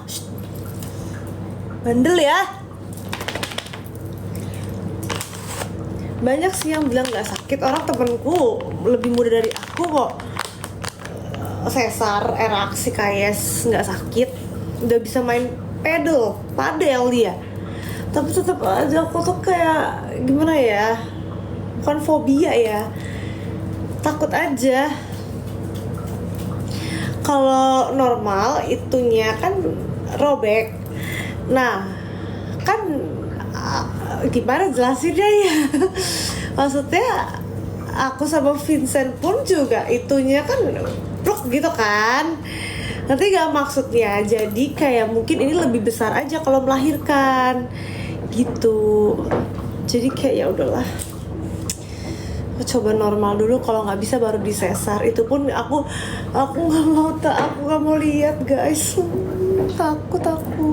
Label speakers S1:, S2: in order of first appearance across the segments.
S1: Shh. Bandel ya. Banyak sih yang bilang gak sakit. Orang temenku lebih muda dari aku kok sesar, eraksi, KS gak sakit. Udah bisa main padel dia. Tapi tetap aja aku tuh kayak gimana ya, bukan fobia ya, takut aja. Kalau normal itunya kan robek. Nah kan gimana jelasinnya ya. Maksudnya aku sama Vincent pun juga itunya kan pluk gitu kan. Nanti gak maksudnya, jadi kayak mungkin ini lebih besar aja kalau melahirkan gitu. Jadi kayak ya udahlah, coba normal dulu, kalau nggak bisa baru disesar. Itu pun aku nggak mau lihat guys. Takut aku.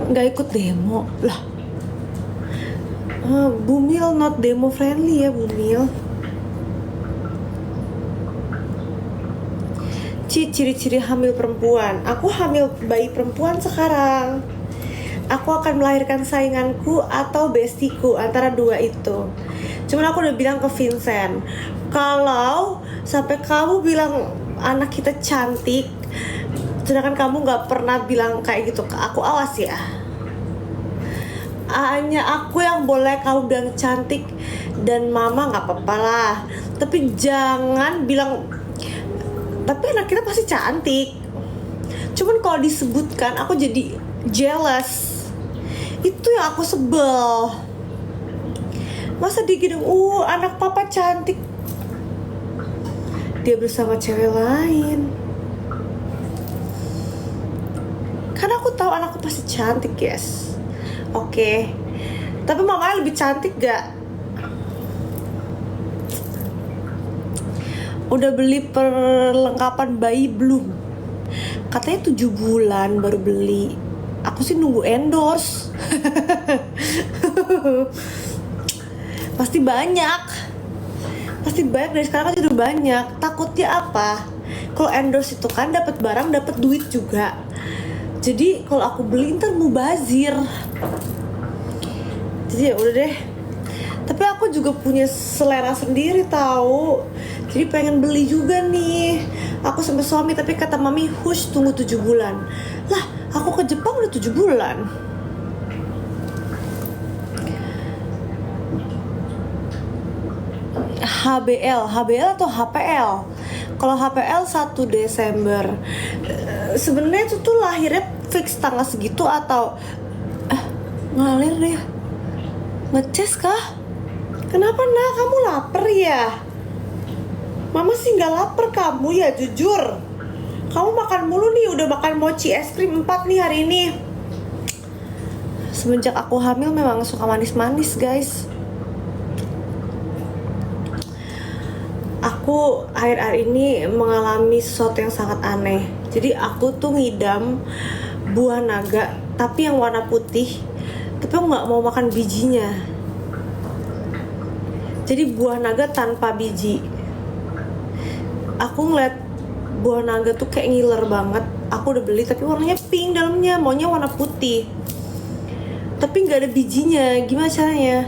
S1: Nggak ikut demo lah. Bumil not demo friendly ya Bumil. Ciri-ciri hamil perempuan. Aku hamil bayi perempuan sekarang. Aku akan melahirkan sainganku atau bestiku, antara dua itu. Cuman aku udah bilang ke Vincent, kalau sampai kamu bilang anak kita cantik, sedangkan kamu gak pernah bilang kayak gitu ke aku, awas ya. Hanya aku yang boleh kamu bilang cantik, dan mama gak apa-apa lah. Tapi jangan bilang, tapi anak kita pasti cantik. Cuman kalau disebutkan aku jadi jealous. Itu yang aku sebel. Masa dia gini, anak papa cantik, dia bersama cewek lain. Karena aku tahu anakku pasti cantik, guys. Oke. Tapi mamanya lebih cantik gak? Udah beli perlengkapan bayi belum? Katanya 7 bulan baru beli. Aku sih nunggu endorse. Pasti banyak dari sekarang kan udah banyak. Takutnya apa? Kalau endorse itu kan dapat barang, dapat duit juga. Jadi kalau aku beli ntar mubazir. Jadi ya udah deh. Tapi aku juga punya selera sendiri tahu. Jadi pengen beli juga nih. Aku sama suami, tapi kata mami hush tunggu 7 bulan. Lah, aku ke Jepang udah 7 bulan. HBL atau HPL? Kalau HPL 1 Desember. Sebenarnya itu tuh lahirnya fix tanggal segitu atau ngalir deh. Ngeces kah? Kenapa nak? Kamu lapar ya? Mama sih nggak lapar, kamu ya jujur. Kamu makan mulu nih, udah makan mochi es krim 4 nih hari ini. Semenjak aku hamil memang suka manis-manis guys. Aku akhir-akhir ini mengalami sesuatu yang sangat aneh. Jadi aku tuh ngidam buah naga, tapi yang warna putih. Tapi aku nggak mau makan bijinya. Jadi buah naga tanpa biji. Aku ngeliat buah naga tuh kayak ngiler banget. Aku udah beli tapi warnanya pink dalamnya, maunya warna putih. Tapi nggak ada bijinya. Gimana caranya?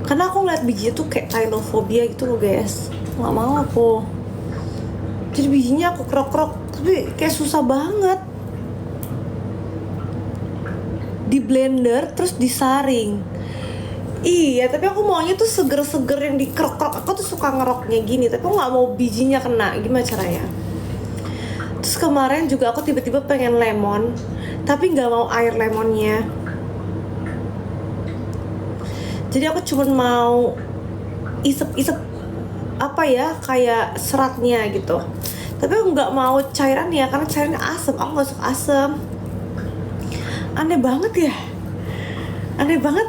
S1: Karena aku ngeliat bijinya tuh kayak tylofobia gitu loh guys. Nggak mau aku. Jadi bijinya aku krok-krok, tapi kayak susah banget. Di blender terus disaring. Iya, tapi aku maunya tuh seger-seger yang dikrok-krok. Aku tuh suka ngeroknya gini, tapi aku nggak mau bijinya kena. Gimana caranya? Terus kemarin juga aku tiba-tiba pengen lemon, tapi nggak mau air lemonnya. Jadi aku cuma mau isep-isep apa ya, kayak seratnya gitu. Tapi aku nggak mau cairannya karena cairannya asam. Aku nggak suka asam. Aneh banget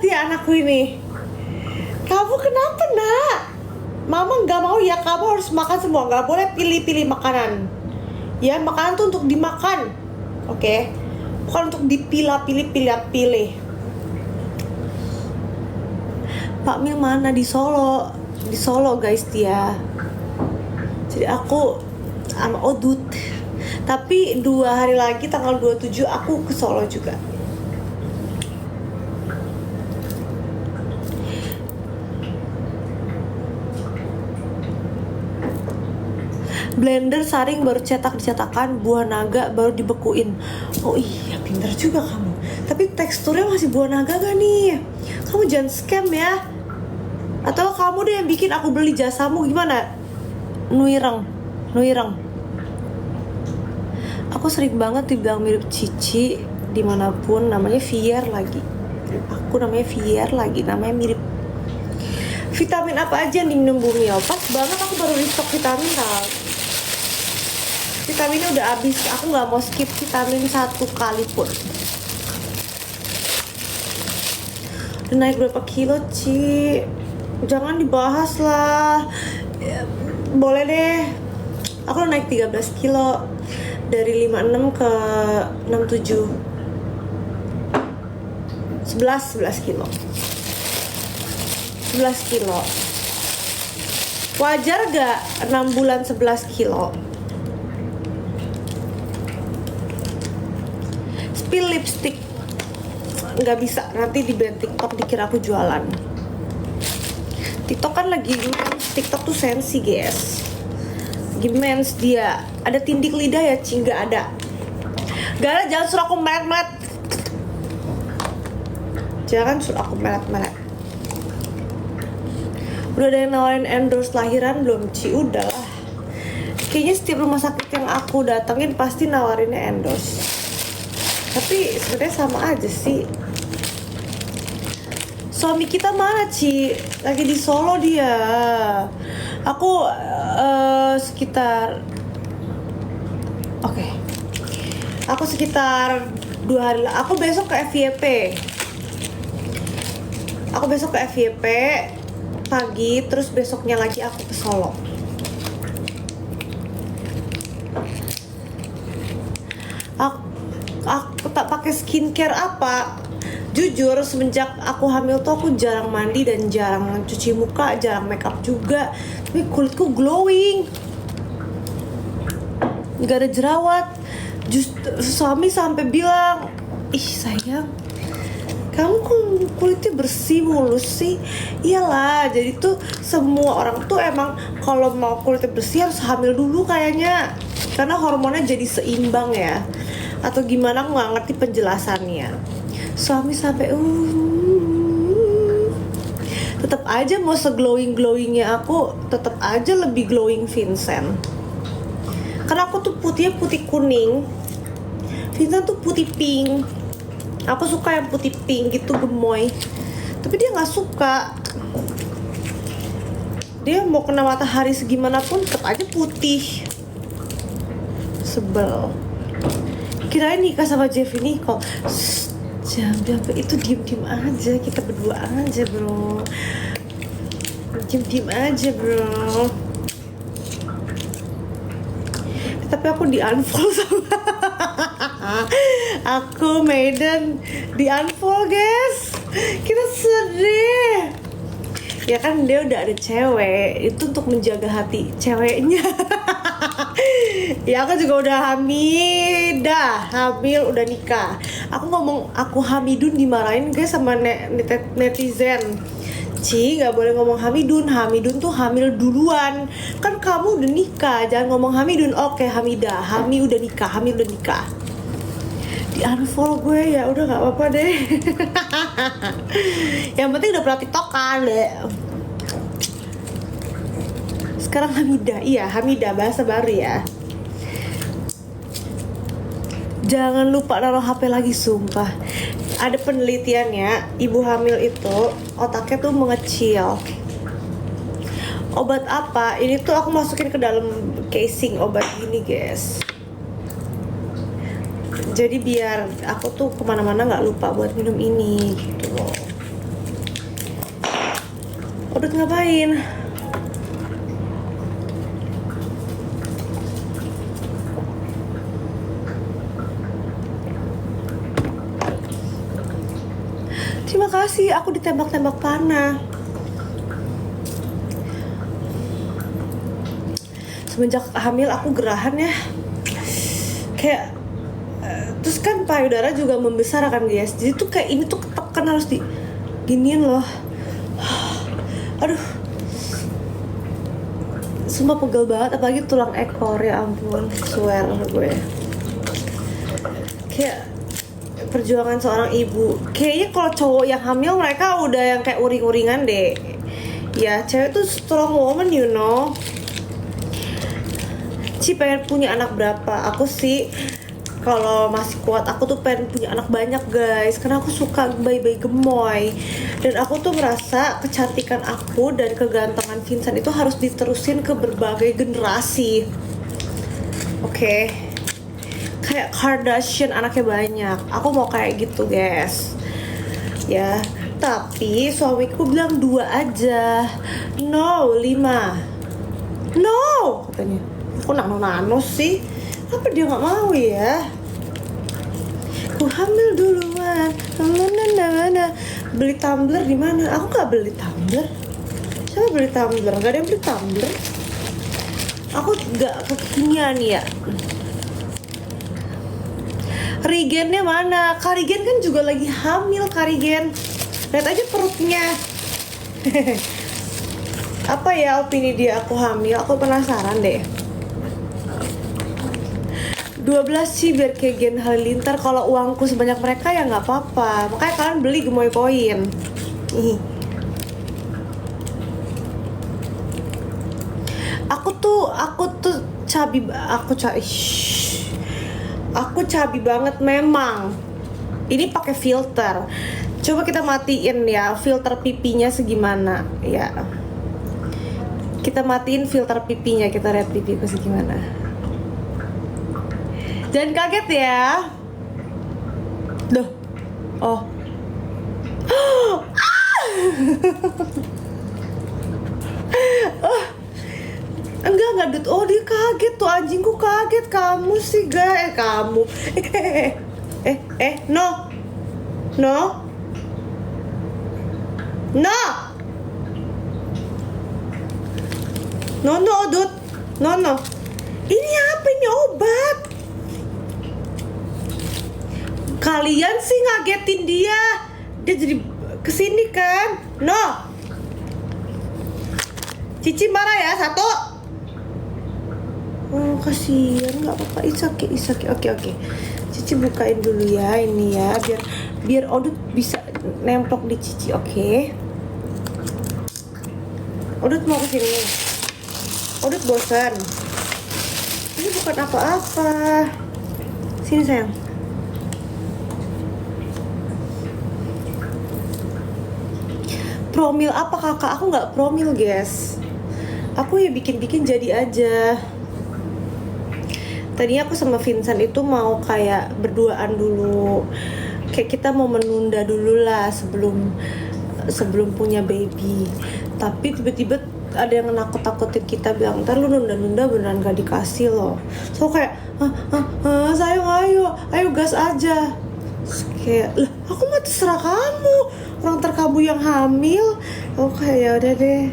S1: ya anakku ini. Kamu kenapa nak? Mama nggak mau ya, kamu harus makan semua. Nggak boleh pilih-pilih makanan. Ya, makanan tuh untuk dimakan. Oke? Bukan untuk dipilah-pilih. Pak Mil mana? Di Solo guys dia. Jadi aku sama Odut. Tapi 2 hari lagi tanggal 27 aku ke Solo juga. Blender saring baru cetak dicetakan, buah naga baru dibekuin. Oh iya, pinter juga kamu. Tapi teksturnya masih buah naga gak nih? Kamu jangan scam ya. Atau kamu deh yang bikin aku beli jasamu, gimana? Nuireng. Aku sering banget dibilang mirip Cici dimanapun, namanya Vier lagi. Aku namanya Vier lagi, namanya mirip. Vitamin apa aja yang diminum Bumi? Pas banget aku baru restock vitamin tau. Vitaminnya udah habis, aku nggak mau skip vitamin 1 kali pun. Udah naik berapa kilo, Ci? Jangan dibahas lah. Ya, boleh deh. Aku udah naik 13 kilo dari 56 ke 67. 11 kilo. 11 kilo. Wajar gak 6 bulan 11 kilo? Spill lipstick. Nggak bisa, nanti di band TikTok dikira aku jualan. TikTok kan lagi mens, TikTok tuh sensi guys. Lagi mens dia. Ada tindik lidah ya, Ci? Nggak ada. Jangan suruh aku melet-melet. Jangan suruh aku melet-melet. Udah ada yang nawarin endorse lahiran belum, Ci? Udah lah. Kayaknya setiap rumah sakit yang aku datengin pasti nawarinnya endorse. Tapi sebenarnya sama aja sih. Suami kita mana, Ci? Lagi di Solo dia. Aku sekitar Aku sekitar 2 hari. Aku besok ke FYP. Pagi, terus besoknya lagi aku ke Solo. Aku tak pakai skincare apa. Jujur semenjak aku hamil tuh aku jarang mandi dan jarang cuci muka, jarang makeup juga. Tapi kulitku glowing, gak ada jerawat. Suami sampai bilang, ih sayang, kamu kok kulitnya bersih mulus sih? Iyalah, jadi tuh semua orang tuh emang kalau mau kulitnya bersih harus hamil dulu kayaknya, karena hormonnya jadi seimbang ya. Atau gimana, aku nggak ngerti penjelasannya. Suami sampai tetap aja mau se-glowingnya aku, tetap aja lebih glowing Vincent. Karena aku tuh putihnya putih kuning, Vincent tuh putih pink. Aku suka yang putih pink gitu, gemoy. Tapi dia nggak suka. Dia mau kena matahari segimanapun tetap aja putih. Sebel. Kirain nikah sama Jeffy Nicole. Jangan itu, diem aja, kita berdua aja bro. Diem aja bro. Tapi aku di unfollow sama aku Maiden di unfollow guys. Kita sedih. Ya kan dia udah ada cewek, itu untuk menjaga hati ceweknya. Ya aku juga udah hamil, udah nikah. Aku ngomong aku hamidun dimarahin guys sama netizen. Ci, nggak boleh ngomong hamidun tuh hamil duluan. Kan kamu udah nikah, jangan ngomong hamidun. Oke, hamidah, hamil udah nikah. Di unfollow gue, ya udah nggak apa-apa deh. Yang penting udah pernah tiktokan deh. Sekarang Hamidah, bahasa baru ya. Jangan lupa naruh HP lagi, sumpah. Ada penelitiannya, ibu hamil itu otaknya tuh mengecil. Obat apa? Ini tuh aku masukin ke dalam casing obat ini guys. Jadi biar aku tuh kemana-mana nggak lupa buat minum ini gitu loh. Udah ngapain? Terima kasih, aku ditembak-tembak panah. semenjak hamil aku gerahan ya, kayak terus kan payudara juga membesar kan guys, jadi tuh kayak ini tuh ketekan harus giniin loh. Aduh, sumpah pegel banget, apalagi tulang ekor, ya ampun, swear gue. Kayak perjuangan seorang ibu. Kayaknya kalau cowok yang hamil mereka udah yang kayak uring-uringan deh. Ya, cewek tuh strong woman, you know. Ci pengen punya anak berapa? Aku sih kalau masih kuat aku tuh pengen punya anak banyak guys, karena aku suka bayi-bayi gemoy. Dan aku tuh merasa kecantikan aku dan kegantengan Vincent itu harus diterusin ke berbagai generasi. Oke. Kayak Kardashian anaknya banyak, aku mau kayak gitu guys ya. Tapi suamiku bilang 2 aja, no 5, no katanya. Aku nano sih, apa dia nggak mau ya? Aku hamil duluan, mana beli tumbler di mana? Aku nggak beli tumbler. Siapa beli tumbler? Gak ada yang beli tumbler. Aku nggak kekinian ya. Karigennya mana? Karigen kan juga lagi hamil, Karigen. Lihat aja perutnya. Apa ya opini dia aku hamil? Aku penasaran deh. 12 sih biar kayak Gen Halilintar. Kalau uangku sebanyak mereka ya nggak apa-apa. Makanya kalian beli gemoy koin. Aku tuh cabi banget memang. Ini pakai filter. Coba kita matiin ya filter pipinya segimana ya. Kita matiin filter pipinya, kita lihat pipiku segimana. Jangan kaget ya. Duh. Oh. Enggak Dut. Oh dia kaget tuh, anjingku kaget. Kamu sih guys, kamu. No. Dut. No. Ini apa, ini obat? Kalian sih ngagetin dia. Dia jadi kesini kan. No. Cici marah ya, 1. Oh kasihan, nggak apa-apa, isaki. Oke. Cici bukain dulu ya ini ya, biar Odut bisa nemplok di Cici, oke? Odut mau kesini. Odut bosan. Ini bukan apa-apa. Sini sayang. Promil apa kakak? Aku nggak promil guys. Aku ya bikin jadi aja. Tadinya aku sama Vincent itu mau kayak berduaan dulu. Kayak kita mau menunda dulu lah sebelum punya baby. Tapi tiba-tiba ada yang nakut-nakutin kita, bilang ntar lu nunda-nunda beneran gak dikasih loh. So kayak sayang ayo gas aja. Terus kayak lah aku mah terserah kamu, orang terkamu yang hamil. Oke ya udah deh.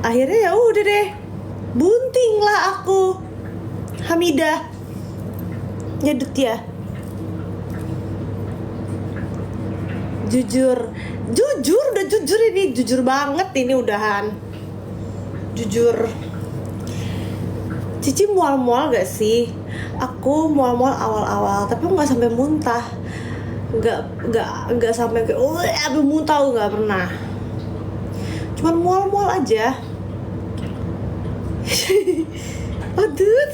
S1: Akhirnya ya udah deh, bunting lah aku. Hamidah nyedut ya. Jujur udah jujur ini, jujur banget ini udahan. Jujur. Cici mual-mual gak sih? Aku mual-mual awal-awal, tapi nggak sampai muntah. Nggak sampai kayak abis muntah, nggak pernah. Cuman mual-mual aja. Aduh.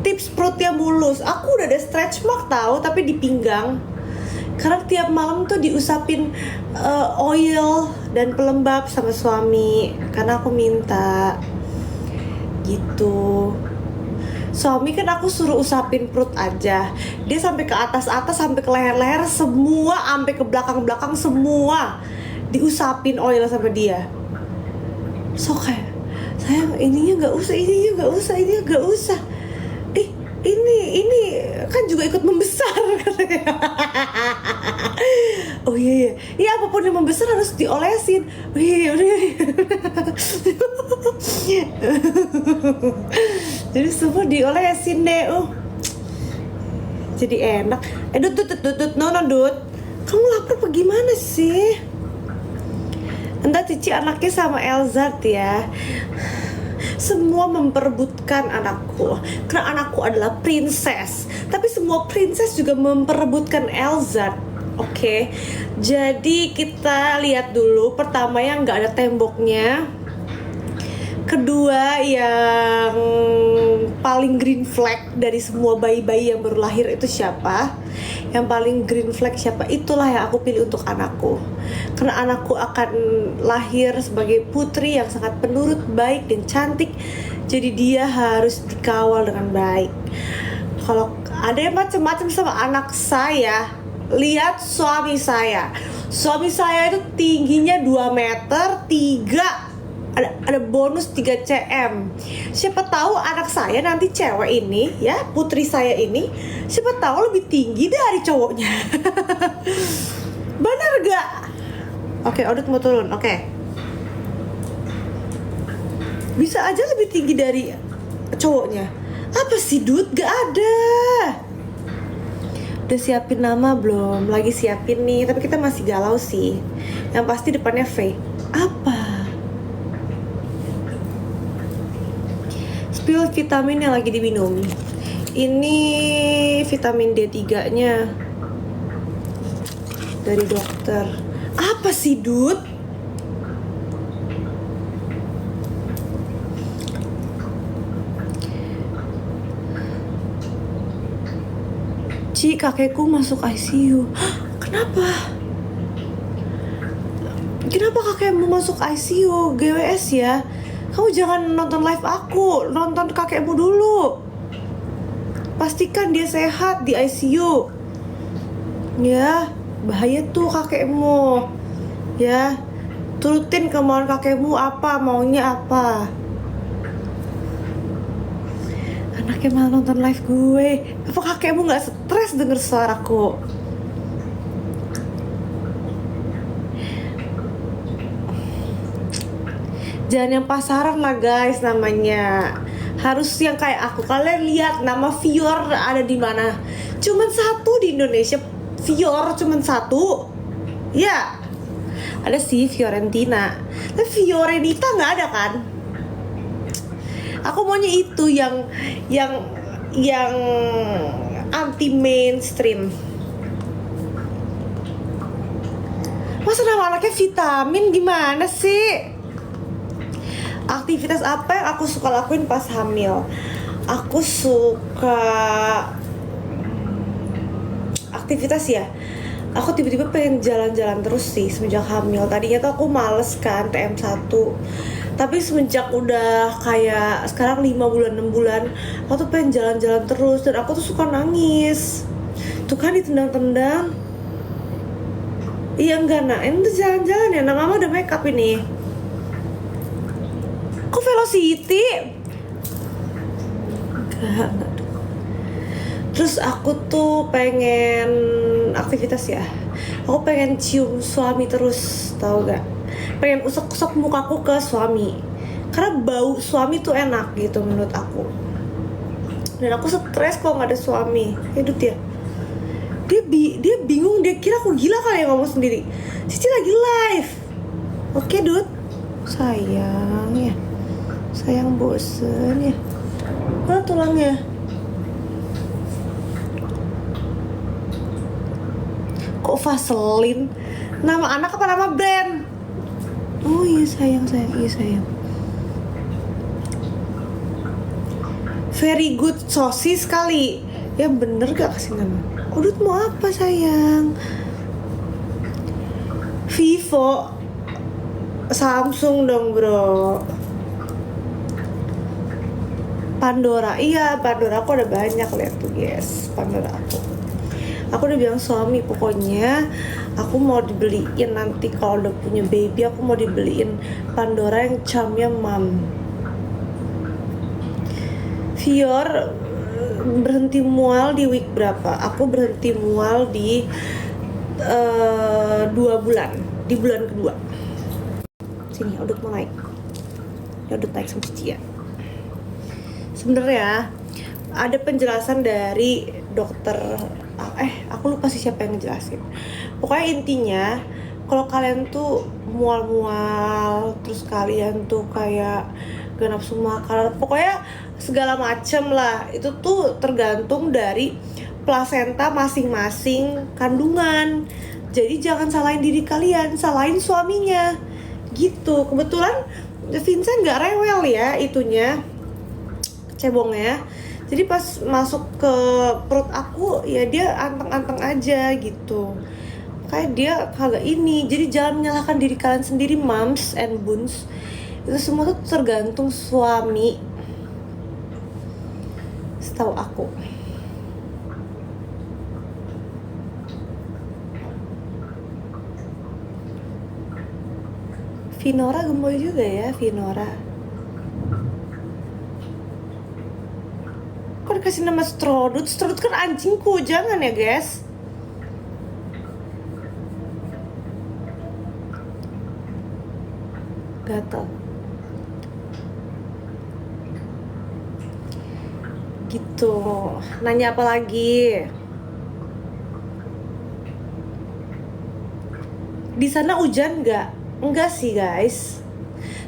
S1: Tips perutnya mulus. Aku udah ada stretch mark tahu, tapi di pinggang. Karena tiap malam tuh diusapin oil dan pelembab sama suami. Karena aku minta. Gitu. Suami kan aku suruh usapin perut aja. Dia sampai ke atas sampai ke leher-leher semua, sampai ke belakang semua diusapin oil sama dia. So kayak sayang ininya nggak usah. ini kan juga ikut membesar katanya. Oh iya, apapun yang membesar harus diolesin. Oh iya. Jadi semua diolesin deh. Jadi enak. Dut, no, Dut. Kamu lapar apa gimana sih? Entah Cici anaknya sama Elzad ya. Semua memperebutkan anakku karena anakku adalah princess. Tapi semua princess juga memperebutkan Elzad. Oke. Jadi kita lihat dulu. Pertama yang nggak ada temboknya. Kedua yang paling green flag dari semua bayi-bayi yang baru lahir itu siapa? Yang paling green flag siapa? Itulah yang aku pilih untuk anakku. Karena anakku akan lahir sebagai putri yang sangat penurut, baik dan cantik. Jadi dia harus dikawal dengan baik. Kalau ada yang macam-macam sama anak saya, lihat suami saya. Suami saya itu tingginya 2 meter 3. Ada bonus 3 cm. Siapa tahu anak saya nanti cewek ini ya, putri saya ini, siapa tahu lebih tinggi dari cowoknya. Benar gak? Oke, Odot mau turun. Oke. Bisa aja lebih tinggi dari cowoknya. Apa sih, Dut? Gak ada. Udah siapin nama belum? Lagi siapin nih, tapi kita masih galau sih. Yang pasti depannya V. Apa? Spill vitamin yang lagi diminum. Ini vitamin D3 nya dari dokter. Apa sih, Dut? Ci, kakekku masuk ICU. Hah, kenapa? Kenapa kakekmu masuk ICU? GWS ya? Kamu jangan nonton live aku, nonton kakekmu dulu. Pastikan dia sehat di ICU. Ya, bahaya tuh kakekmu. Ya, turutin kemauan kakekmu apa, maunya apa. Anaknya malah nonton live gue. Apa kakekmu gak stres denger suaraku? Jangan yang pasaran lah guys namanya. Harus yang kayak aku. Kalian lihat nama Fior ada di mana? Cuman satu di Indonesia. Fior cuman satu. Ya. Ada sih Fiorentina. Tapi Fiorenita nggak ada kan? Aku maunya itu yang anti mainstream. Masa nama anaknya vitamin gimana sih? Aktivitas apa yang aku suka lakuin pas hamil? Aku suka aktivitas ya. Aku tiba-tiba pengen jalan-jalan terus sih semenjak hamil. Tadinya tuh aku males kan TM1. Tapi semenjak udah kayak sekarang 5 bulan 6 bulan, aku tuh pengen jalan-jalan terus. Dan aku tuh suka nangis. Tuh kan ditendang-tendang. Iya enggak nak, ini tuh jalan-jalan ya. Nah mama udah make up ini. Kok Velocity? Enggak. Terus aku tuh pengen aktivitas ya. Aku pengen cium suami terus, tahu gak? Pengen usap-usap mukaku ke suami. Karena bau suami tuh enak gitu menurut aku. Dan aku stres kalau nggak ada suami. Hidup ya. Dia bingung, dia kira aku gila kali ya ngomong sendiri. Cici lagi live. Oke, Dut. Sayang ya. Sayang bosen ya. Mana tulangnya? Kok Vaseline? Nama anak apa nama brand? Oh iya sayang. Iya sayang. Very good sosis kali. Ya bener gak kasih nama? Udut mau apa sayang? Vivo. Samsung dong bro. Pandora, iya Pandora aku ada banyak, lihat tuh guys, Pandora aku udah bilang suami pokoknya aku mau dibeliin nanti kalau udah punya baby, aku mau dibeliin Pandora yang charmnya mam. Fior berhenti mual di week berapa? Aku berhenti mual di 2 bulan, di bulan kedua. Sini, odot mau naik. Ya odot naik sama Cici ya. Sebenarnya ada penjelasan dari dokter, aku lupa sih siapa yang ngejelasin. Pokoknya intinya kalau kalian tuh mual-mual, terus kalian tuh kayak gak nafsu makan, pokoknya segala macem lah, itu tuh tergantung dari plasenta masing-masing kandungan. Jadi jangan salahin diri kalian, salahin suaminya gitu. Kebetulan Vincent gak rewel ya itunya, cebongnya. Jadi pas masuk ke perut aku ya dia anteng-anteng aja gitu, kayak dia kagak ini. Jadi jangan menyalahkan diri kalian sendiri, moms and boons. Itu semua tuh tergantung suami, setahu aku. Vinora gemoy juga ya, Vinora. Kok dikasih nama Strodut? Strodut kan anjingku, jangan ya guys. Gatel gitu. Nanya apa lagi? Di sana hujan nggak? Enggak sih guys,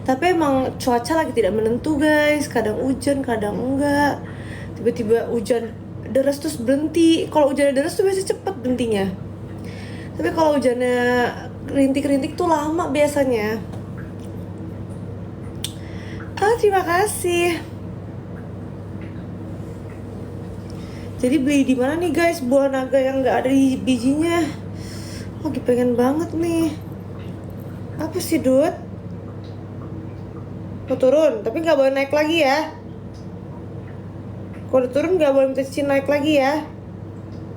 S1: tapi emang cuaca lagi tidak menentu guys. Kadang hujan, kadang enggak. Tiba-tiba hujan deras terus berhenti. Kalau hujannya deras tuh biasanya cepet berhentinya. Tapi kalau hujannya rintik-rintik tuh lama biasanya. Terima kasih. Jadi beli di mana nih guys buah naga yang nggak ada di bijinya? Lagi pengen banget nih. Apa sih Dut? Mau turun, tapi nggak boleh naik lagi ya. Kalau turun nggak boleh minta Cici naik lagi ya.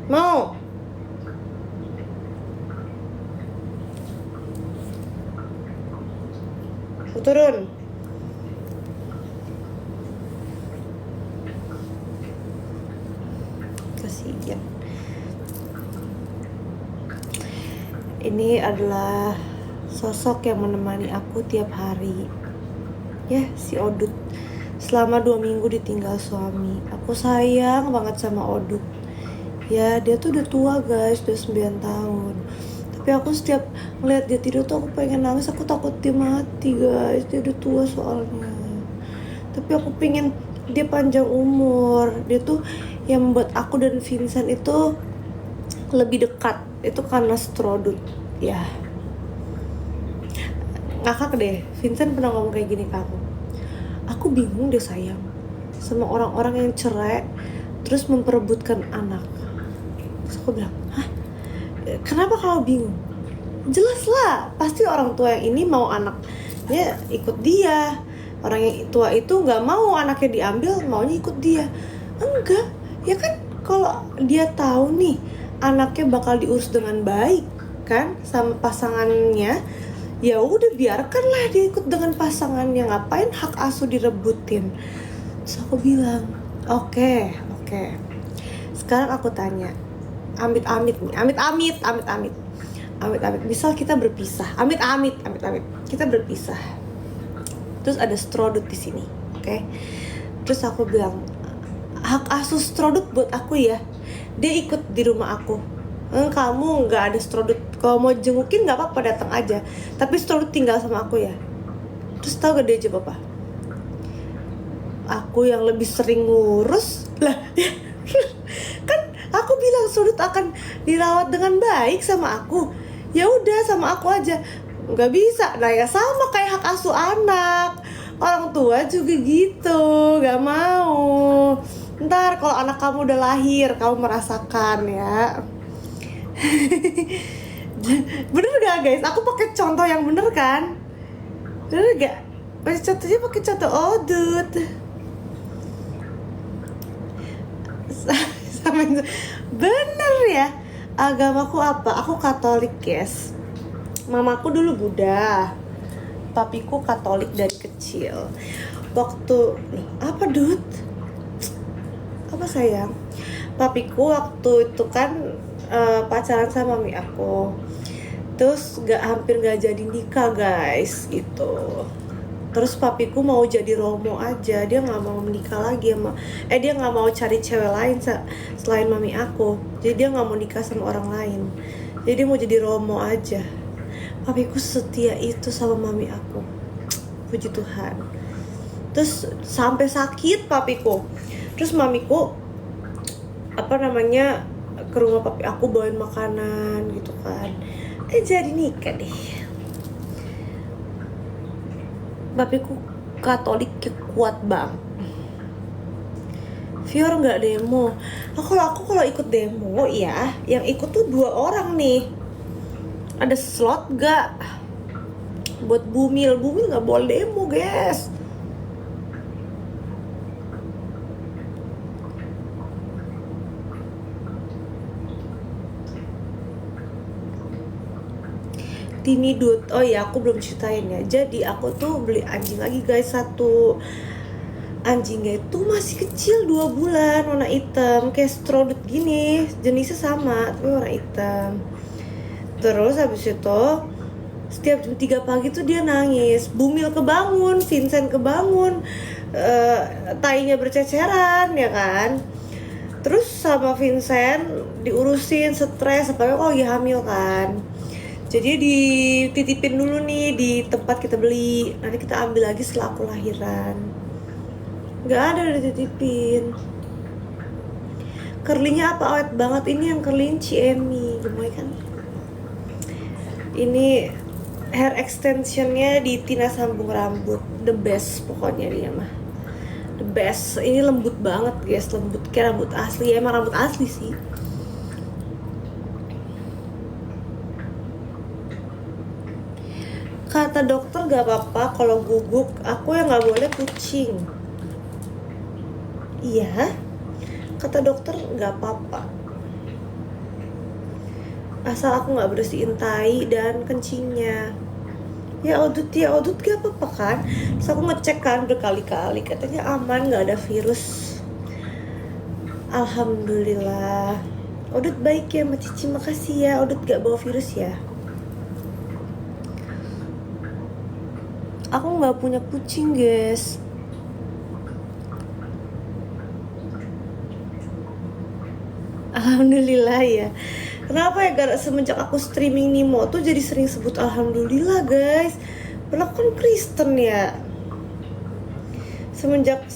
S1: Mau? Mau turun? Kasihan. Ini adalah sosok yang menemani aku tiap hari. Ya, si Odut. Selama 2 minggu ditinggal suami. Aku sayang banget sama Odut. Ya, dia tuh udah tua guys, udah 9 tahun. Tapi aku setiap ngeliat dia tidur tuh aku pengen nangis. Aku takut dia mati guys, dia udah tua soalnya. Tapi aku pengen dia panjang umur. Dia tuh yang membuat aku dan Vincent itu lebih dekat. Itu karena Strodut. Ya, ngakak deh, Vincent pernah ngomong kayak gini ke aku bingung deh sayang sama orang-orang yang cerai terus memperebutkan anak. Terus aku bilang, hah? Kenapa kamu bingung? Jelas lah, pasti orang tua yang ini mau anaknya ikut dia. Orang yang tua itu gak mau anaknya diambil, maunya ikut dia. Enggak, ya kan kalau dia tahu nih anaknya bakal diurus dengan baik kan sama pasangannya, ya udah biarkanlah dia ikut dengan pasangannya, ngapain hak asuh direbutin. Terus aku bilang oke. Sekarang aku tanya, amit-amit misal kita berpisah, amit-amit kita berpisah, terus ada Strodut di sini, oke? Terus aku bilang hak asuh Strodut buat aku ya, dia ikut di rumah aku. Kamu nggak ada Strodut, kalau mau jengukin nggak apa-apa, datang aja, tapi Strodut tinggal sama aku ya. Terus tau gak dia jawab apa? Aku yang lebih sering ngurus lah. Kan aku bilang Strodut akan dirawat dengan baik sama aku, ya udah sama aku aja. Nggak bisa, nah ya sama kayak hak asuh anak, orang tua juga gitu, nggak mau. Ntar kalau anak kamu udah lahir, kamu merasakan ya. Bener gak guys? Aku pakai contoh yang bener kan? Bener gak? Contohnya pakai contoh Odut. Bener ya. Agamaku apa? Aku Katolik guys. Mamaku dulu Buddha, papiku Katolik dari kecil. Waktu apa Dut? Apa sayang? Papiku waktu itu kan pacaran sama mami aku. Terus hampir gak jadi nikah guys gitu. Terus papiku mau jadi romo aja, dia nggak mau menikah lagi sama dia nggak mau cari cewek lain selain mami aku. Jadi dia nggak mau nikah sama orang lain, jadi dia mau jadi romo aja. Papiku setia itu sama mami aku, puji Tuhan. Terus sampai sakit papiku. Terus mamiku ke rumah papi aku bawain makanan gitu kan. Jadi nikah deh. Papiku Katolik kuat banget. Fior nggak demo. Aku kalau ikut demo ya, yang ikut tuh 2 orang nih. Ada slot gak? Buat Bumil nggak boleh demo guys. Timidut. Oh ya, aku belum ceritain ya. Jadi aku tuh beli anjing lagi guys, 1. Anjingnya itu masih kecil, 2 bulan, warna hitam, kayak strodut gini, jenisnya sama tapi warna hitam. Terus habis itu setiap jam 3 pagi tuh dia nangis. Bumil kebangun, Vincent kebangun, tainya berceceran ya kan. Terus sama Vincent diurusin, stres, apalagi kalau lagi hamil kan. Jadi dititipin dulu nih di tempat kita beli. Nanti kita ambil lagi setelah aku lahiran. Gak ada dititipin. Curlingnya apa awet banget. Ini yang curling Ciemi, gemoy kan. Ini hair extensionnya di Tina Sambung Rambut. The best pokoknya dia mah. The best. Ini lembut banget guys, lembut kayak rambut asli. Ya, emang rambut asli sih. Kata dokter gak apa-apa kalau guguk. Aku yang gak boleh kucing. Iya, kata dokter gak apa-apa, asal aku gak bersihin tai dan kencingnya. Ya Audut gak apa-apa kan. Terus aku ngecek kan berkali-kali, katanya aman, gak ada virus. Alhamdulillah. Audut baik ya Mbak Cici, makasih ya. Audut gak bawa virus ya. Aku gak punya kucing guys. Alhamdulillah ya. Kenapa ya semenjak aku streaming Nimo tuh jadi sering sebut Alhamdulillah guys. Padahal kan Kristen ya. Semenjak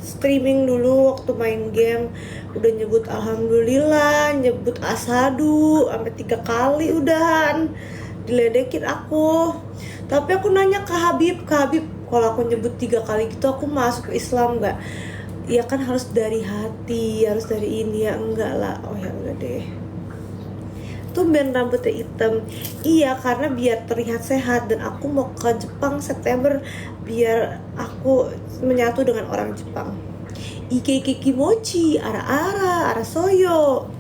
S1: streaming dulu waktu main game udah nyebut Alhamdulillah, nyebut Asadu sampai 3 kali udahan. Diledekin aku. Tapi aku nanya ke Habib, kalau aku nyebut 3 kali gitu aku masuk ke Islam nggak? Ya kan harus dari hati, harus dari ini. Ya enggak lah. Oh ya udah deh. Tumben rambutnya hitam. Iya, karena biar terlihat sehat. Dan aku mau ke Jepang September biar aku menyatu dengan orang Jepang. Ike kimochi, ara soyo.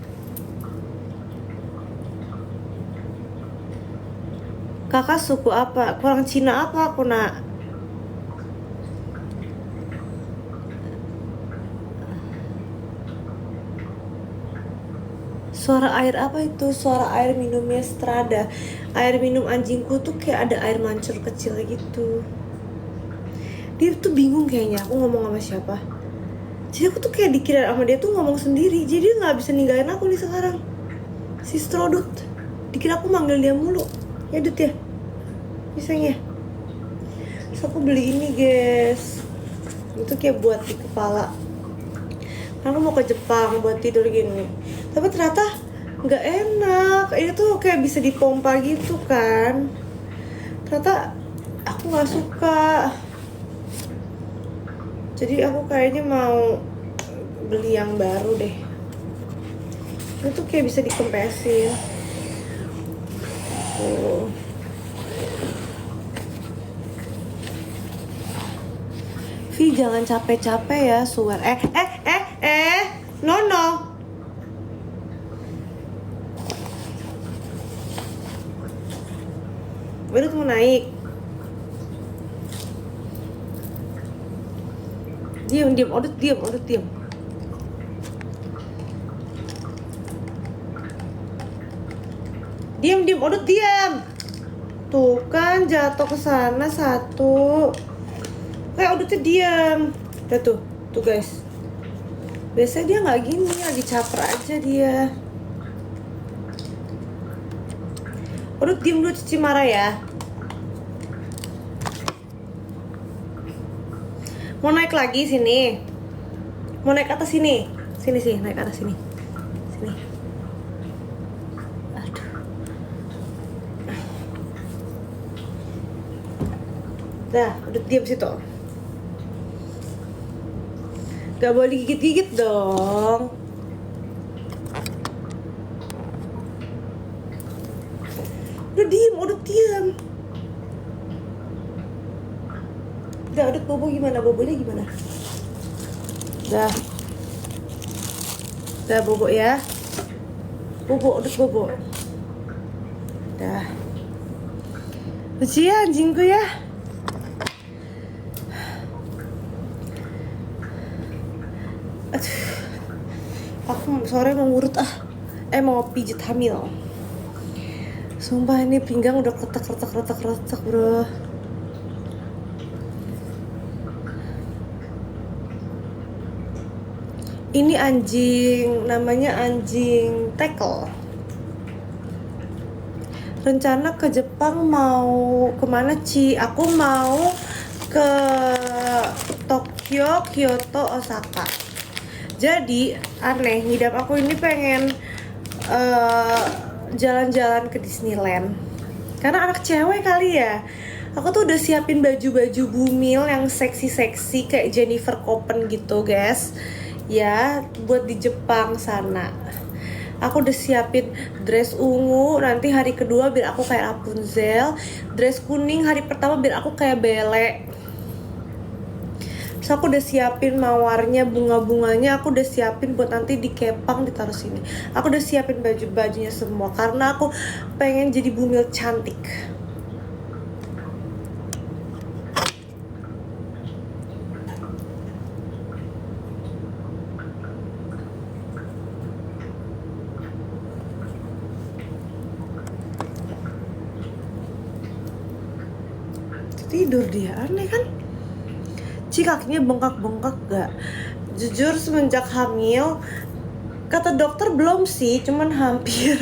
S1: Kakak suku apa? Kurang Cina apa aku nak? Suara air apa itu? Suara air minumnya Strada. Air minum anjingku tuh kayak ada air mancur kecil gitu. Dia tuh bingung kayaknya aku ngomong sama siapa. Jadi aku tuh kayak dikira sama dia tuh ngomong sendiri. Jadi dia gak bisa ninggalin aku nih sekarang. Si Strodut. Dikira aku manggil dia mulu. Ya Dut ya, misalnya. Terus aku beli ini guys. Itu kayak buat di kepala. Aku mau ke Jepang buat tidur gini. Tapi ternyata nggak enak. Ini tuh kayak bisa dipompa gitu kan. Ternyata aku nggak suka. Jadi aku kayaknya mau beli yang baru deh. Ini tuh kayak bisa dikempesin. Vi jangan capek-capek ya, swear. No. Baru mau naik. Diam, Audut diam. Diam, Udut diam. Tuh kan jatuh ke sana satu. Udutnya diam. Udah tuh guys. Biasanya dia nggak gini, lagi caper aja dia. Udut diem dulu, Cici marah ya. Mau naik lagi sini. Mau naik ke atas sini. Sini, naik ke atas sini. Sini. Aduh. Dah, udah diam situ. Gak boleh gigit-gigit dong. Udah diam. Udah bobo gimana? Bobonya gimana? Dah bobo ya. Bobo. Dah. Lucu ya anjingku ya. Aduh. Aku sore mau ngurut mau pijit hamil. Sumpah ini pinggang udah retak bro. Ini anjing, namanya anjing tackle. Rencana ke Jepang mau kemana Ci? Aku mau ke Tokyo, Kyoto, Osaka. Jadi aneh, ngidam aku ini pengen jalan-jalan ke Disneyland. Karena anak cewek kali ya. Aku tuh udah siapin baju-baju bumil yang seksi-seksi kayak Jennifer Copen gitu guys. Ya, buat di Jepang sana. Aku udah siapin dress ungu, nanti hari kedua biar aku kayak Rapunzel. Dress kuning hari pertama biar aku kayak Belle. Terus aku udah siapin mawarnya, bunga-bunganya aku udah siapin buat nanti dikepang ditaruh sini. Aku udah siapin baju-bajunya semua karena aku pengen jadi bumil cantik. Tidur dia, aneh kan? Ci kakinya bengkak-bengkak gak? Jujur semenjak hamil, kata dokter belum sih, cuman hampir.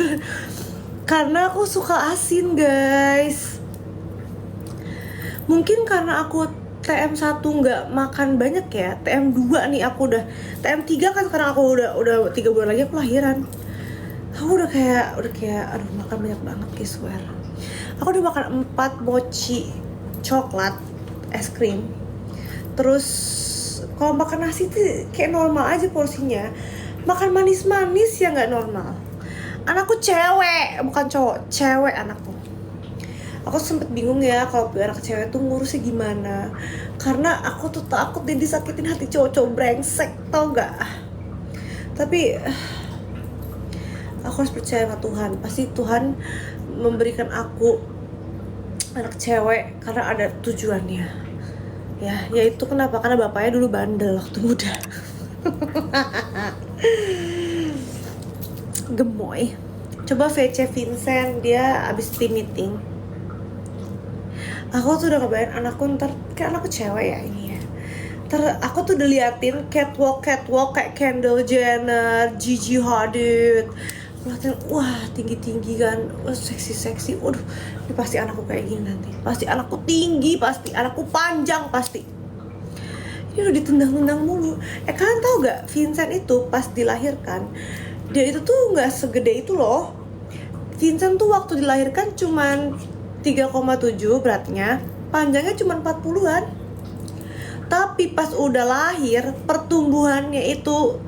S1: Karena aku suka asin guys. Mungkin karena aku TM1 nggak makan banyak ya. TM2 nih aku udah. TM3 kan sekarang aku udah 3 bulan lagi aku lahiran. Aku udah kayak aduh makan banyak banget guys, swear. Aku udah makan 4 mochi coklat, es krim. Terus kalau makan nasi tuh kayak normal aja porsinya. Makan manis-manis ya nggak normal. Anakku cewek, bukan cowok, cewek anakku. Aku sempet bingung ya kalau punya anak cewek tuh ngurusnya gimana. Karena aku tuh takut dia disakitin hati cowok-cowok brengsek, tau gak? Tapi aku harus percaya sama Tuhan. Pasti Tuhan memberikan aku anak cewek karena ada tujuannya. Ya, yaitu kenapa? Karena bapaknya dulu bandel waktu muda. Gemoy. Coba VC Vincent, dia abis team meeting. Aku tuh udah ngebayang anakku ntar, kayak anakku cewek ya ini ya. Aku tuh udah liatin catwalk kayak Kendall Jenner, Gigi Hadid. Liatin, wah tinggi kan, wah seksi. Waduh, ini pasti anakku kayak gini nanti. Pasti anakku tinggi, pasti anakku panjang, pasti. Ini udah ditendang-tendang mulu. Kalian tau gak, Vincent itu pas dilahirkan, dia itu tuh nggak segede itu loh. Vincent tuh waktu dilahirkan cuman 3,7 beratnya, panjangnya cuman 40-an. Tapi pas udah lahir, pertumbuhannya itu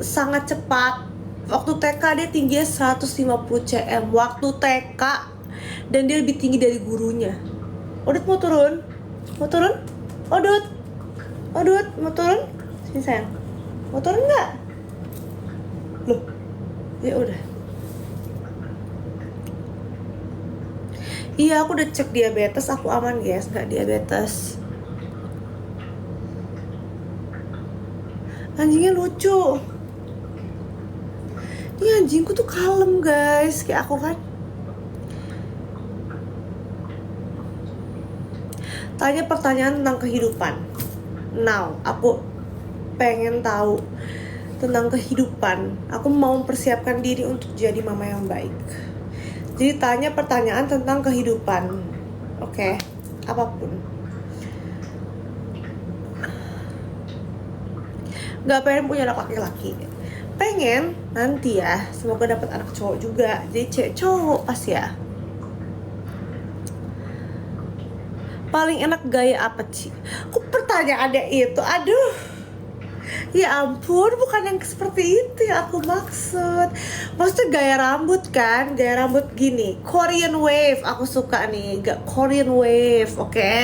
S1: sangat cepat. Waktu TK dia tingginya 150 cm waktu TK, dan dia lebih tinggi dari gurunya. Odot mau turun? Odot mau turun? Sini sayang, mau turun nggak? Loh, ya udah. Iya, aku udah cek diabetes, aku aman guys, nggak diabetes. Anjingnya lucu. Ini anjingku tuh kalem guys, kayak aku kan. Tanya pertanyaan tentang kehidupan. Now, aku pengen tahu tentang kehidupan. Aku mau mempersiapkan diri untuk jadi mama yang baik. Jadi tanya pertanyaan tentang kehidupan. Oke, apapun. Gak pengen punya anak laki-laki. Pengen nanti ya, semoga dapat anak cowok juga. Jadi cewek cowok pas ya. Paling enak gaya apa sih? Kok pertanyaannya itu? Aduh, ya ampun, bukan yang seperti itu yang aku maksud. Maksudnya gaya rambut kan? Gaya rambut gini, Korean wave. Aku suka nih, gak Korean wave, oke?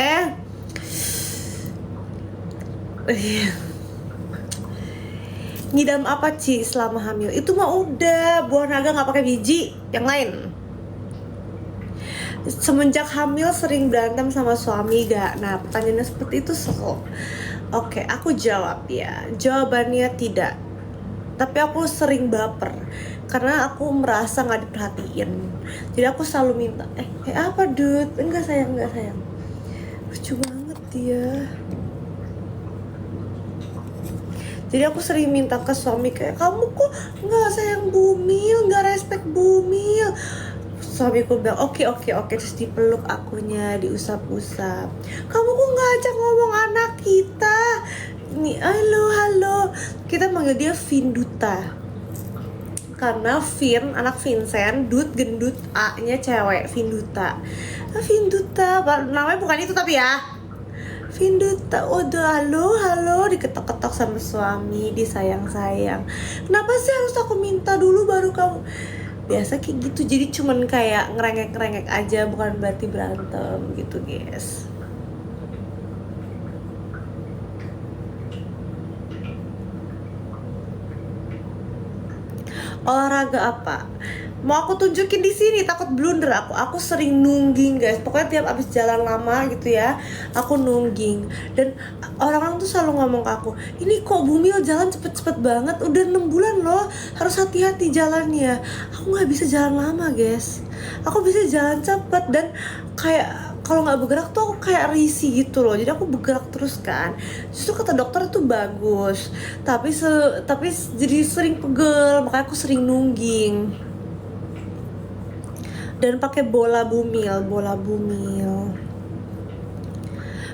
S1: Ngidam apa Ci selama hamil? Itu mah udah, buah naga gak pakai biji. Yang lain. Semenjak hamil sering berantem sama suami gak? Nah, pertanyaannya seperti itu Oke, aku jawab ya. Jawabannya tidak. Tapi aku sering baper karena aku merasa gak diperhatiin. Jadi aku selalu minta, apa dude? Enggak sayang. Lucu banget dia. Jadi aku sering minta ke suami kayak, kamu kok gak sayang Bumil, gak respect Bumil. Suamiku bilang oke, terus dipeluk akunya, diusap-usap. Kamu kok nggak ajak ngomong anak kita? Nih, halo, kita manggil dia Vinduta. Karena Vin, anak Vincent, Dut gendut, A-nya cewek, Vinduta. Vinduta, namanya bukan itu tapi ya. Vinduta, udah halo, diketok-ketok sama suami, disayang-sayang. Kenapa sih harus aku minta dulu baru kamu? Biasa kayak gitu, jadi cuman kayak ngerengek-ngerengek aja, bukan berarti berantem gitu guys. Olahraga apa? Mau aku tunjukin di sini, takut blunder aku sering nungging guys. Pokoknya tiap abis jalan lama gitu ya, aku nungging. Dan orang-orang tuh selalu ngomong ke aku, ini kok Bumil jalan cepet-cepet banget, udah 6 bulan loh, harus hati-hati jalannya. Aku gak bisa jalan lama guys, aku bisa jalan cepet. Dan kayak kalau nggak bergerak tuh aku kayak risih gitu loh. Jadi aku bergerak terus kan. Justru kata dokter itu bagus. Tapi jadi sering pegel, makanya aku sering nungging. Dan pakai bola bumil.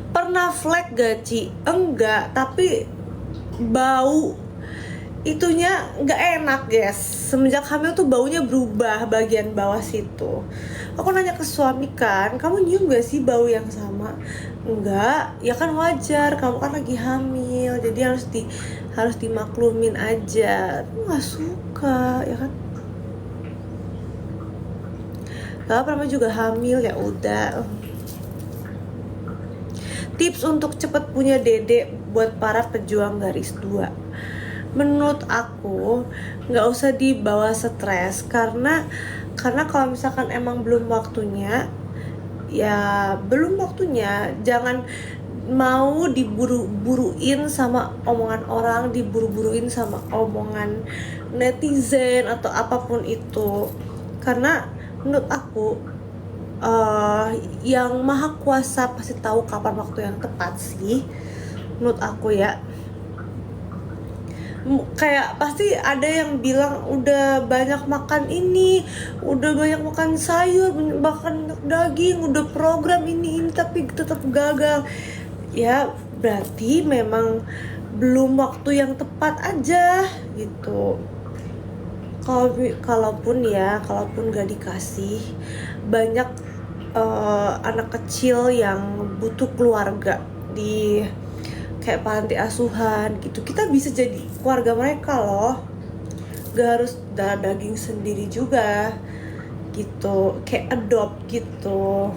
S1: Pernah flag gak Ci? Enggak, tapi bau itunya nggak enak guys. Semenjak hamil tuh baunya berubah bagian bawah situ. Aku nanya ke suami kan, kamu nyium gak sih bau yang sama? Enggak, ya kan wajar, kamu kan lagi hamil, jadi harus dimaklumin aja. Aku nggak suka, ya kan? Gak apa-apa juga hamil, ya udah. Tips untuk cepet punya dedek buat para pejuang garis 2. Menurut aku nggak usah dibawa stres karena kalau misalkan emang belum waktunya, ya belum waktunya. Jangan mau diburu-buruin sama omongan orang, diburu-buruin sama omongan netizen atau apapun itu. Karena menurut aku yang maha kuasa pasti tahu kapan waktu yang tepat sih. Menurut aku ya, kayak pasti ada yang bilang udah banyak makan ini, udah banyak makan sayur, makan daging, udah program ini tapi tetap gagal. Ya berarti memang belum waktu yang tepat aja gitu. Kalaupun gak dikasih, banyak anak kecil yang butuh keluarga di kayak panti asuhan gitu. Kita bisa jadi keluarga mereka loh, gak harus darah daging sendiri juga gitu, kayak adopt gitu.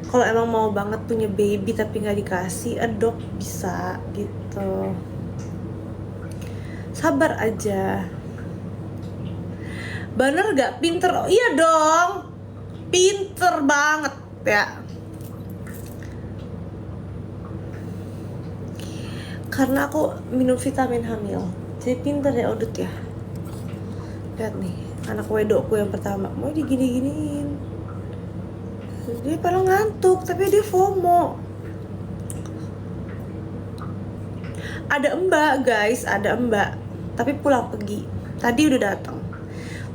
S1: Kalau emang mau banget punya baby tapi gak dikasih, adopt bisa gitu. Sabar aja. Bener gak? Pinter? Oh, iya dong, pinter banget ya. Karena aku minum vitamin hamil, jadi pinter ya Udut ya. Lihat nih, anak wedokku yang pertama mau digini-giniin. Dia padahal ngantuk tapi dia FOMO. Ada mbak guys, ada mbak tapi pulang pergi. Tadi udah datang,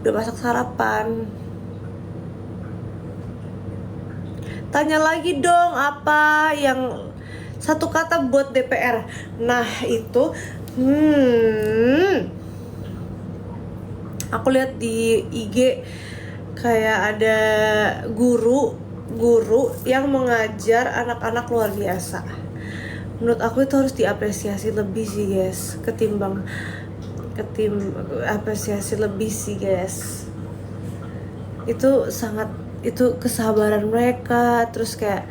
S1: udah masak sarapan. Tanya lagi dong apa yang satu kata buat DPR. Nah itu aku lihat di IG kayak ada guru yang mengajar anak-anak luar biasa. Menurut aku itu harus diapresiasi lebih sih guys, ketimbang apresiasi lebih sih guys. Itu sangat, itu kesabaran mereka, terus kayak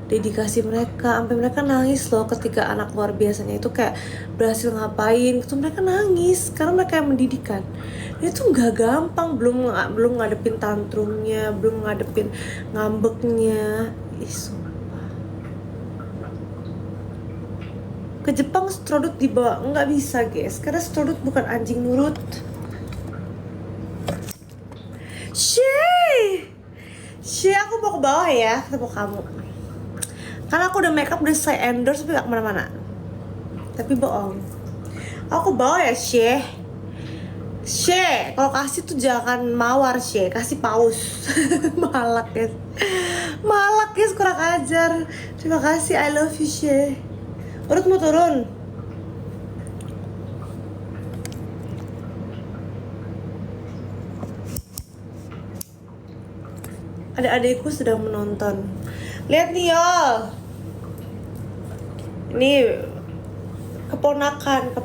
S1: dedikasi mereka, sampai mereka nangis loh ketika anak luar biasanya itu kayak berhasil ngapain, itu mereka nangis karena mereka yang mendidikan. Itu nggak gampang, belum ngadepin tantrumnya, belum ngadepin ngambeknya. Ke Jepang strodut dibawa nggak bisa guys, karena strodut bukan anjing nurut. She, aku mau ke bawah ya ketemu kamu. Karena aku udah makeup, udah saya endorse tapi gak kemana-mana. Tapi bohong. Aku ke bawah ya She, kalau kasih tuh jangan mawar She, kasih paus. Malak guys, kurang ajar. Terima kasih, I love you She. Urut mau turun. Adik-adikku sedang menonton. Lihat nih y'all. Ini keponakan.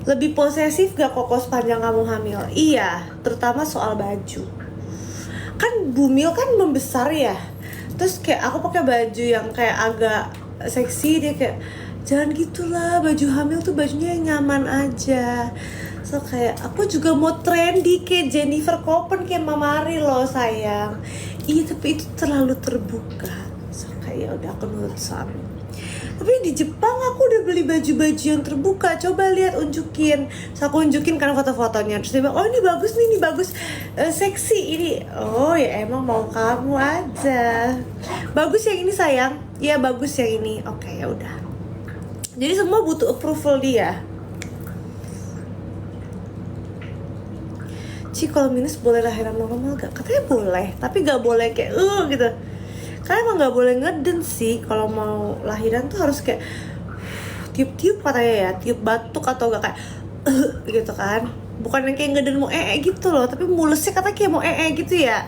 S1: Lebih posesif gak Koko sepanjang kamu hamil? Iya, terutama soal baju. Kan Bumil kan membesar ya, terus kayak aku pakai baju yang kayak agak seksi, dia kayak jangan gitulah, baju hamil tuh bajunya yang nyaman aja. So kayak aku juga mau trendy kayak Jennifer Copen, kayak Mama Ari loh sayang. Iya tapi itu terlalu terbuka. So kayak udah aku nurut suami. Tapi di Jepang aku udah beli baju-baju yang terbuka. Coba lihat, unjukin. So aku unjukin kan foto-fotonya. Terus dia bilang, oh ini bagus nih, ini bagus, seksi ini. Oh ya emang mau kamu aja. Bagus yang ini sayang. Iya bagus yang ini. Oke ya udah. Jadi semua butuh approval dia. Ci kalau minus boleh lahiran normal gak? Katanya boleh, tapi gak boleh kayak gitu. Karena emang gak boleh ngeden sih. Kalau mau lahiran tuh harus kayak tiup-tiup katanya ya, tiup batuk atau gak kayak gitu kan. Bukan yang kayak ngeden mau gitu loh, tapi mulusnya katanya kayak mau gitu ya.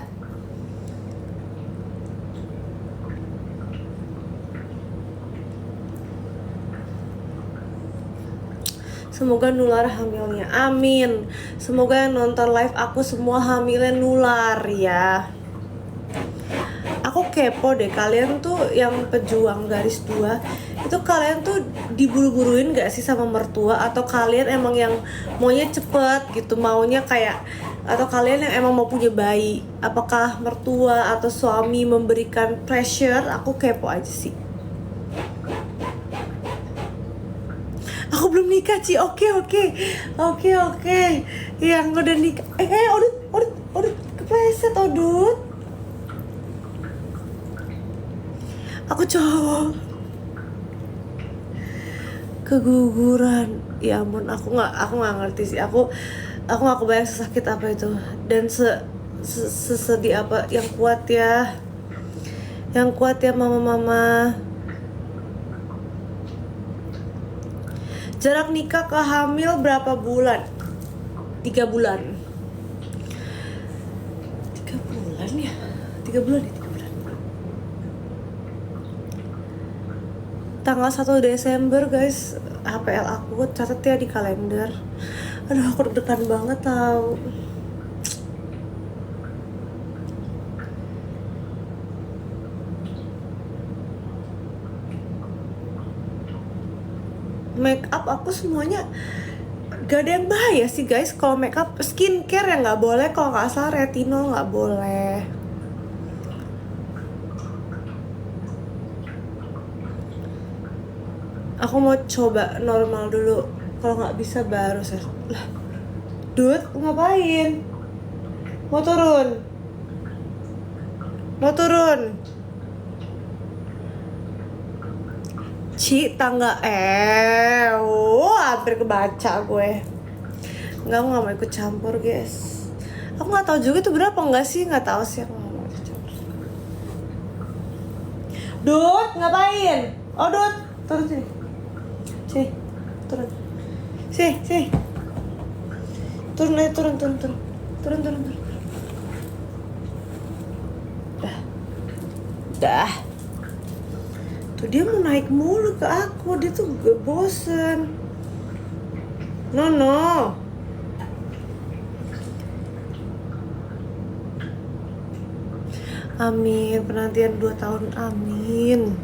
S1: Semoga nular hamilnya, amin. Semoga yang nonton live aku semua hamilnya nular ya. Aku kepo deh, kalian tuh yang pejuang garis 2 itu kalian tuh diburu-buruin gak sih sama mertua? Atau kalian emang yang maunya cepet gitu, maunya kayak, atau kalian yang emang mau punya bayi? Apakah mertua atau suami memberikan pressure? Aku kepo aja sih. Aku belum nikah Ci, oke. Yang udah nikah, Odut kepleset Odut. Aku cowok keguguran, ya ampun, aku nggak ngerti sih, aku nggak kebayang sesakit apa itu dan sesedih apa. Yang kuat ya mama. Jarak nikah ke hamil berapa bulan? 3 bulan. 3 bulan ya? 3 bulan ya? Tanggal 1 Desember guys, HPL aku, catat ya di kalender. Aduh aku deg-degan banget tau. Make up aku semuanya gak ada yang bahaya sih guys. Kalau make up, skincare yang gak boleh kalau gak salah retinol gak boleh. Aku mau coba normal dulu. Kalau nggak bisa baru saya lah. Dut, ngapain? Mau turun? Mau turun? Tangga hampir kebaca gue. Enggak, aku gak mau ikut campur guys. Aku gak tahu juga itu berapa enggak sih, nggak tahu sih, aku gak mau ikut campur. Dut, ngapain? Oh Dut, turun sini. Sini, turun. Sini. Turun aja, turun. Dah. Tuh dia mau naik mulu ke aku, dia tuh gak bosen. No. Amin, penantian 2 tahun, amin.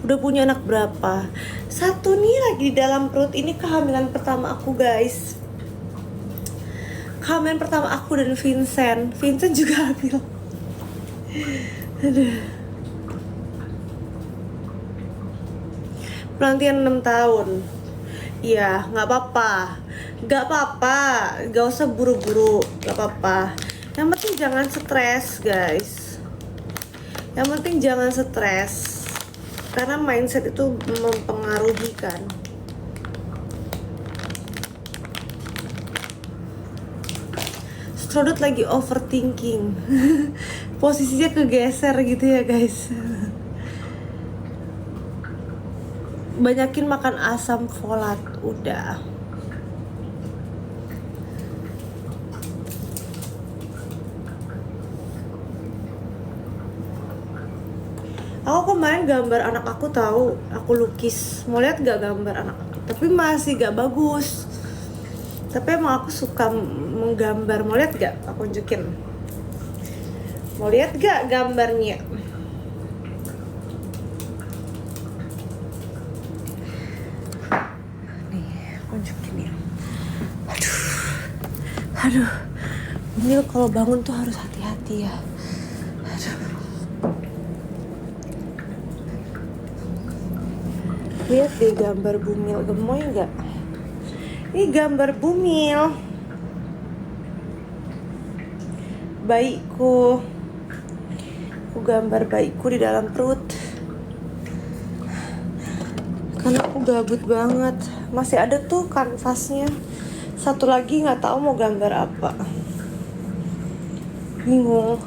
S1: Udah punya anak berapa? 1 nih lagi di dalam perut. Ini kehamilan pertama aku guys. Kehamilan pertama aku dan Vincent juga hamil. Aduh. Penantian 6 tahun. Iya, gak apa-apa, gak usah buru-buru, gak apa-apa. Yang penting jangan stres guys. Yang penting jangan stres, karena mindset itu mempengaruhi kan. Strodot lagi overthinking. Posisinya kegeser gitu ya guys. Banyakin makan asam folat, udah. Aku kemarin gambar anak aku tahu, aku lukis. Mau lihat gak gambar anak aku? Tapi masih gak bagus. Tapi emang aku suka menggambar. Mau lihat gak? Aku tunjukin. Mau lihat gak gambarnya? Nih, aku tunjukin ya. Aduh. Ini kalau bangun tuh harus hati-hati ya. Aduh. Lihat deh gambar Bumil, gemoy gak? Ini gambar Bumil, bayiku. Aku gambar bayiku di dalam perut. Karena aku gabut banget. Masih ada tuh kanvasnya. Satu lagi nggak tahu mau gambar apa. Bingung.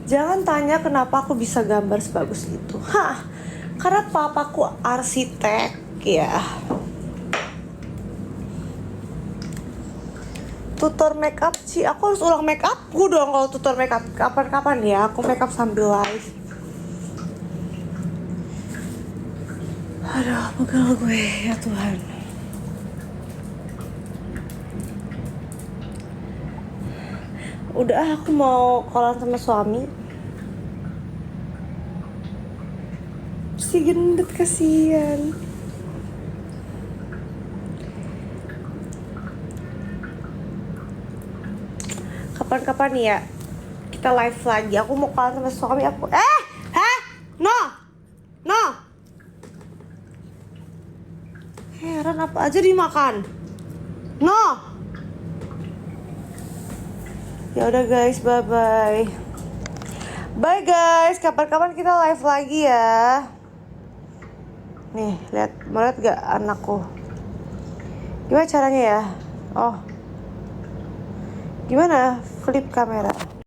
S1: Jangan tanya kenapa aku bisa gambar sebagus itu. Karena papaku arsitek ya. Tutor makeup sih, aku harus ulang makeupku dong kalau tutor makeup. Kapan-kapan ya aku makeup sambil live. Aduh, pegal gue ya Tuhan. Udah, aku mau kolan sama suami. Si gendut, kasihan. Kapan-kapan ya kita live lagi. Aku mau kalah sama suami aku. No. Heran, apa aja dimakan. No. Ya udah guys, bye. Bye guys, kapan-kapan kita live lagi ya. Nih, mau lihat gak anakku? Gimana caranya ya? Oh. Gimana flip kamera?